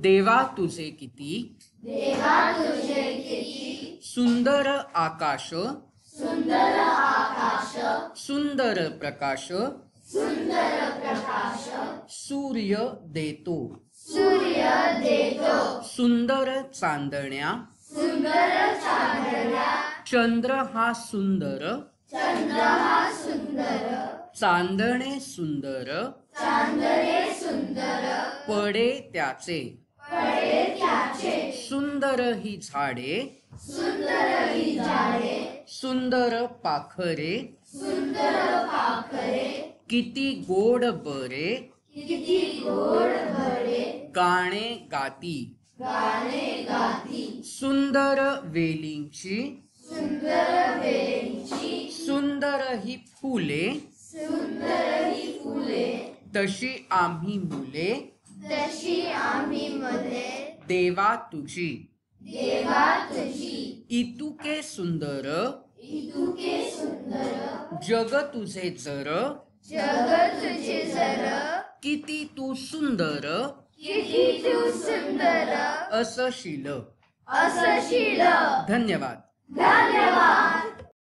देवा तुझे किती सुंदर आकाश सुंदर प्रकाश सूर्य देतो सुंदर चांदण्या चंद्र हा सुंदर चांदणे सुंदर पडे त्याचे सुंदर ही झाडे सुंदर पाखरे किती गोड बरे गाणे गाती सुंदर वेलींची सुंदर ही फुले तशी आम्ही मुले देवा तुझी इतुके सुंदर जग तुझे जर किती तू सुंदर असशील. धन्यवाद.